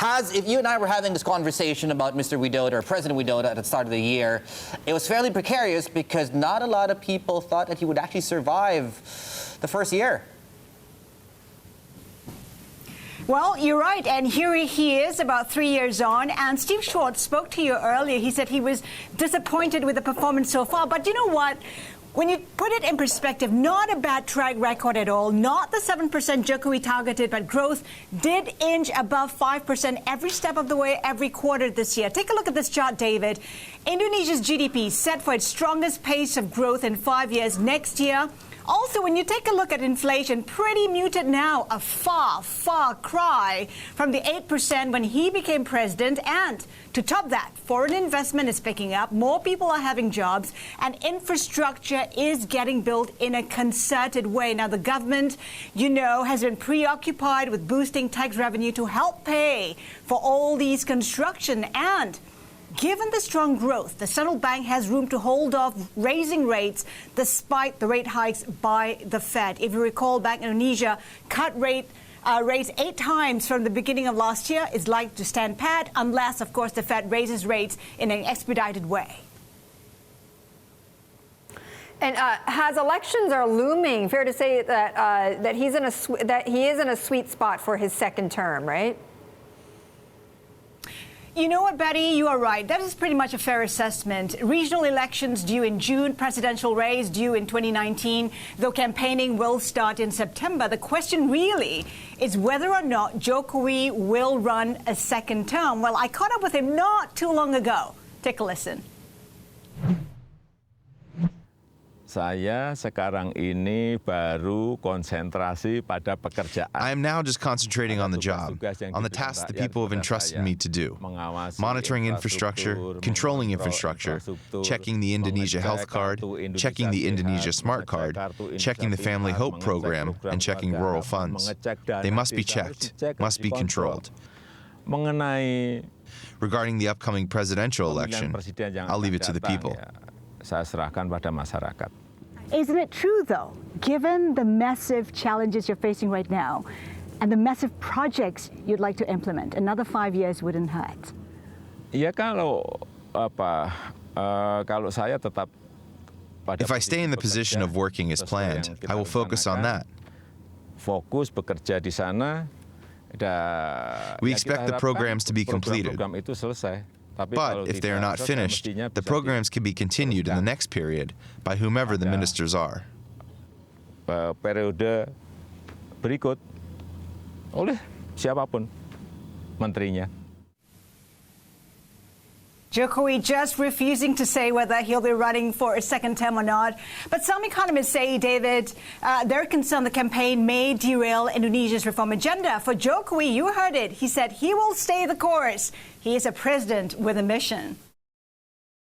If you and I were having this conversation about Mr. Widodo or President Widodo at the start of the year, it was fairly precarious because not a lot of people thought that he would actually survive the first year. Well, you're right, and here he is about 3 years on, and Steve Schwartz spoke to you earlier. He said he was disappointed with the performance so far, but you know what? When you put it in perspective, not a bad track record at all, not the 7% Jokowi targeted, but growth did inch above 5% every step of the way, every quarter this year. Take a look at this chart, David. Indonesia's GDP set for its strongest pace of growth in 5 years next year. Also, when you take a look at inflation, pretty muted now, a far, far cry from the 8% when he became president. And to top that, foreign investment is picking up, more people are having jobs, and infrastructure is getting built in a concerted way. Now, the government, you know, has been preoccupied with boosting tax revenue to help pay for all these construction. And given the strong growth, the central bank has room to hold off raising rates despite the rate hikes by the Fed. If you recall, Bank Indonesia cut rates 8 times from the beginning of last year. Is likely to stand pat unless, of course, the Fed raises rates in an expedited way. And as elections are looming, fair to say that he is in a sweet spot for his second term, right? You know what, Betty? You are right. That is pretty much a fair assessment. Regional elections due in June, presidential race due in 2019, though campaigning will start in September. The question really is whether or not Jokowi will run a second term. Well, I caught up with him not too long ago. Take a listen. Saya sekarang ini baru konsentrasi pada pekerjaan. I am now just concentrating on the job, on the tasks the people have entrusted me to do. Monitoring infrastructure, controlling infrastructure, checking the Indonesia Health Card, checking the Indonesia Smart Card, checking the Family Hope Program, and checking rural funds. They must be checked, must be controlled. Regarding the upcoming presidential election, I'll leave it to the people. Saya serahkan pada masyarakat. Isn't it true, though, given the massive challenges you're facing right now and the massive projects you'd like to implement, another 5 years wouldn't hurt? Ya kalau saya tetap pada. If I stay in the position of working as planned, I will focus on that. Fokus bekerja di sana. We expect the programs to be completed. Program itu selesai. But if they are not finished, the programs can be continued in the next period by whomever the ministers are. Periode berikut oleh siapapun menterinya. Jokowi just refusing to say whether he'll be running for a second term or not. But some economists say, David, they're concerned the campaign may derail Indonesia's reform agenda. For Jokowi, you heard it. He said he will stay the course. He is a president with a mission.